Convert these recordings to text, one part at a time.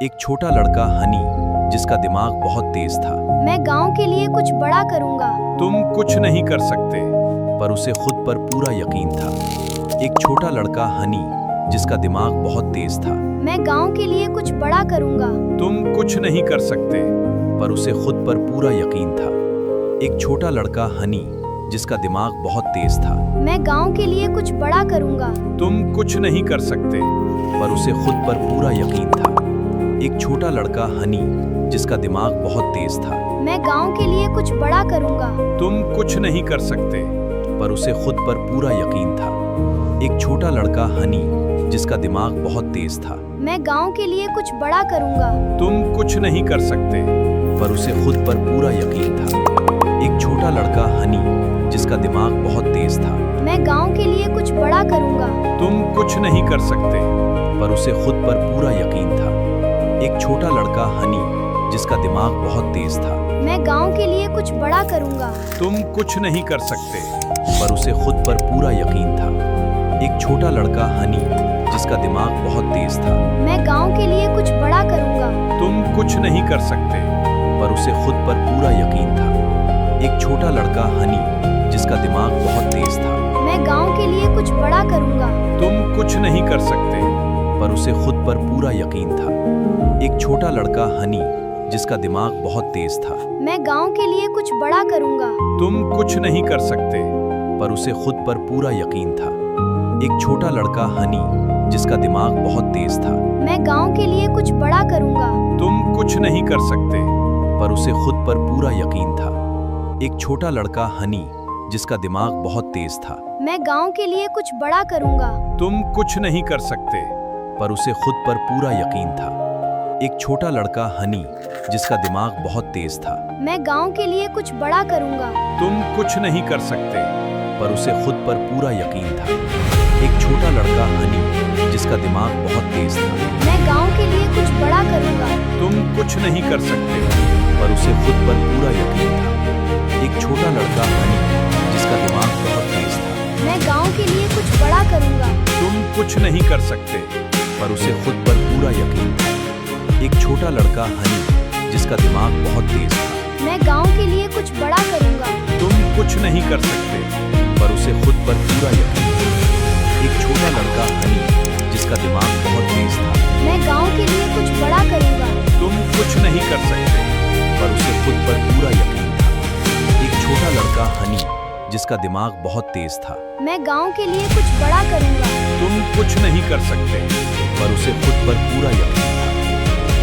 एक छोटा लड़का हनी जिसका दिमाग बहुत तेज था। मैं गांव के लिए कुछ बड़ा करूंगा। तुम कुछ नहीं कर सकते, पर उसे खुद पर पूरा यकीन था। एक छोटा लड़का हनी जिसका दिमाग बहुत तेज था। मैं गांव के लिए कुछ बड़ा करूंगा। तुम कुछ नहीं कर सकते, पर उसे खुद पर पूरा यकीन था। एक छोटा लड़का हनी जिसका दिमाग बहुत तेज था। मैं गांव के लिए कुछ बड़ा करूंगा। तुम कुछ नहीं कर सकते, पर उसे खुद पर पूरा यकीन था। एक छोटा लड़का हनी जिसका दिमाग बहुत तेज था। मैं गांव के लिए कुछ बड़ा करूंगा। तुम कुछ नहीं कर सकते, पर उसे खुद पर पूरा यकीन था। एक छोटा लड़का हनी जिसका दिमाग बहुत तेज था। मैं गांव के लिए कुछ बड़ा करूंगा। तुम कुछ नहीं कर सकते, पर उसे खुद पर पूरा यकीन था। एक छोटा लड़का हनी जिसका दिमाग बहुत तेज था। मैं गांव के लिए कुछ बड़ा करूंगा। तुम कुछ नहीं कर सकते, पर उसे खुद पर पूरा यकीन था। एक छोटा लड़का हनी जिसका दिमाग बहुत तेज था। मैं गांव के लिए कुछ बड़ा करूंगा। तुम कुछ नहीं कर सकते, पर उसे खुद पर पूरा यकीन था। एक छोटा लड़का हनी जिसका दिमाग बहुत तेज था। मैं गांव के लिए कुछ बड़ा करूंगा। तुम कुछ नहीं कर सकते, पर उसे खुद पर पूरा यकीन था। एक छोटा लड़का हनी जिसका दिमाग बहुत तेज था। मैं गांव के लिए कुछ बड़ा करूंगा। तुम कुछ नहीं कर सकते, पर उसे खुद पर पूरा यकीन था। एक छोटा लड़का हनी जिसका दिमाग बहुत तेज था। मैं गांव के लिए कुछ बड़ा करूंगा। तुम कुछ नहीं कर सकते, पर उसे खुद पर पूरा यकीन था। एक छोटा लड़का हनी जिसका दिमाग बहुत तेज था। मैं गांव के लिए कुछ बड़ा करूंगा। तुम कुछ नहीं कर सकते, पर उसे खुद पर पूरा यकीन था। एक छोटा लड़का हनी जिसका दिमाग बहुत तेज था। मैं गांव के लिए कुछ बड़ा करूंगा। तुम कुछ नहीं कर सकते, पर उसे खुद पर पूरा यकीन था। एक छोटा लड़का हनी जिसका दिमाग बहुत तेज था। मैं गांव के लिए कुछ बड़ा करूंगा। तुम कुछ नहीं कर सकते, पर उसे खुद पर पूरा यकीन था। एक छोटा लड़का हनी जिसका दिमाग बहुत तेज था। मैं गांव के लिए कुछ बड़ा करूंगा। तुम कुछ नहीं कर सकते, पर उसे खुद पर पूरा यकीन था। एक छोटा लड़का हनी जिसका दिमाग बहुत तेज था। मैं गांव के लिए कुछ बड़ा करूंगा। तुम कुछ नहीं कर सकते, पर उसे खुद पर पूरा यकीन था। एक छोटा लड़का हनी जिसका दिमाग बहुत तेज था। मैं गांव के लिए कुछ बड़ा करूंगा। तुम कुछ नहीं कर सकते, पर उसे खुद पर पूरा यकीन था। एक छोटा लड़का हनी जिसका दिमाग बहुत तेज था। मैं गांव के लिए कुछ बड़ा करूंगा। तुम कुछ नहीं कर सकते, पर उसे खुद पर पूरा यकीन था। एक छोटा लड़का हनी जिसका दिमाग बहुत तेज था। मैं गांव के लिए कुछ बड़ा करूंगा। तुम कुछ नहीं कर सकते, पर उसे खुद पर पूरा यकीन था।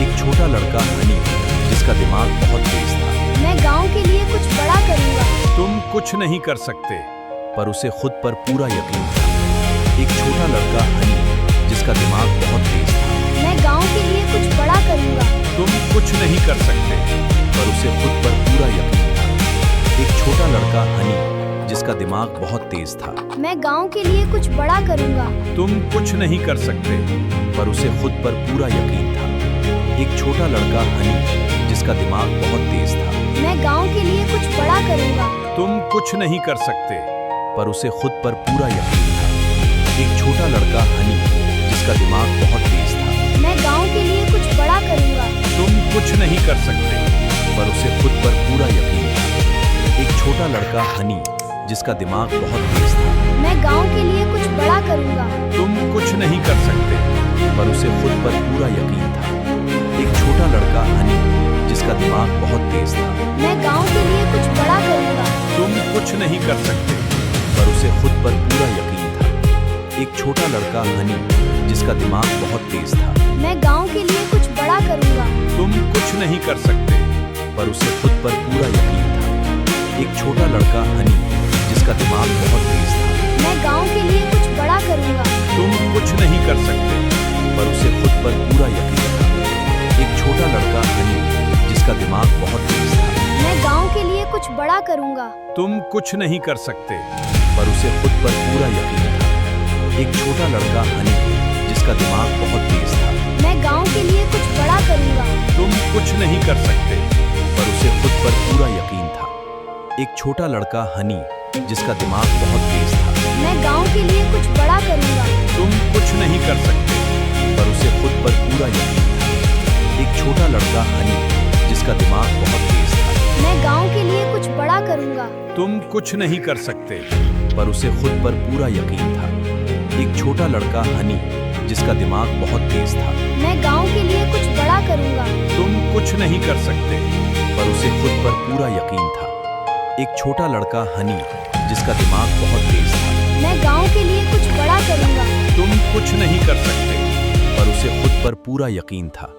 एक छोटा लड़का हनी जिसका दिमाग बहुत तेज था। मैं गांव के लिए कुछ बड़ा करूंगा। तुम कुछ नहीं कर सकते, पर उसे खुद पर पूरा यकीन था। एक छोटा लड़का हनी जिसका दिमाग बहुत तेज था। मैं गांव के लिए कुछ बड़ा करूंगा। तुम कुछ नहीं कर सकते, पर उसे खुद पर पूरा यकीन था। एक छोटा लड़का हनी जिसका दिमाग बहुत तेज था। मैं गांव के लिए कुछ बड़ा करूंगा। तुम कुछ नहीं कर सकते, पर उसे खुद पर पूरा यकीन था। एक छोटा लड़का हनी जिसका दिमाग बहुत तेज था। मैं गांव के लिए कुछ बड़ा करूंगा। तुम कुछ नहीं कर सकते, पर उसे खुद पर पूरा यकीन था। एक छोटा लड़का हनी जिसका दिमाग बहुत तेज था। मैं गांव के लिए कुछ बड़ा करूंगा। तुम कुछ नहीं कर सकते, पर उसे खुद पर पूरा यकीन था। एक छोटा लड़का हनी जिसका दिमाग बहुत तेज था। मैं गांव के लिए कुछ बड़ा करूंगा। तुम कुछ नहीं कर सकते, पर उसे खुद पर पूरा यकीन था। एक छोटा लड़का हनी जिसका दिमाग बहुत तेज था। मैं गांव के लिए कुछ बड़ा करूंगा। तुम कुछ नहीं कर सकते, पर उसे खुद पर पूरा यकीन था। एक छोटा लड़का हनी जिसका दिमाग बहुत तेज था। मैं गांव के लिए कुछ बड़ा करूंगा। तुम कुछ नहीं कर सकते, पर उसे खुद पर पूरा यकीन था। एक छोटा लड़का हनी जिसका दिमाग बहुत तेज था। मैं गांव के लिए कुछ बड़ा करूंगा। तुम कुछ नहीं कर सकते, पर उसे खुद पर पूरा यकीन था। एक छोटा लड़का हनी जिसका दिमाग बहुत तेज था। मैं गांव के लिए कुछ बड़ा करूंगा। तुम कुछ नहीं कर सकते, पर उसे खुद पर पूरा यकीन था। एक छोटा लड़का हनी जिसका दिमाग बहुत तेज था। मैं गांव के लिए कुछ बड़ा करूंगा। तुम कुछ नहीं कर सकते, पर उसे खुद पर पूरा यकीन था। एक छोटा लड़का हनी जिसका दिमाग बहुत तेज था। मैं गांव के लिए कुछ बड़ा करूंगा। तुम कुछ नहीं कर सकते, पर उसे खुद पर पूरा यकीन था। लड़का हनी जिसका दिमाग बहुत तेज था। मैं गांव के लिए कुछ बड़ा करूंगा। तुम कुछ नहीं कर सकते, पर उसे खुद पर पूरा यकीन था। एक छोटा लड़का हनी जिसका दिमाग बहुत तेज था। मैं गांव के लिए कुछ बड़ा करूंगा। तुम कुछ नहीं कर सकते, पर उसे खुद पर पूरा यकीन था। एक छोटा लड़का हनी जिसका दिमाग बहुत तेज था। मैं गांव के लिए कुछ बड़ा करूंगा। तुम कुछ नहीं कर सकते, पर उसे खुद पर पूरा यकीन था।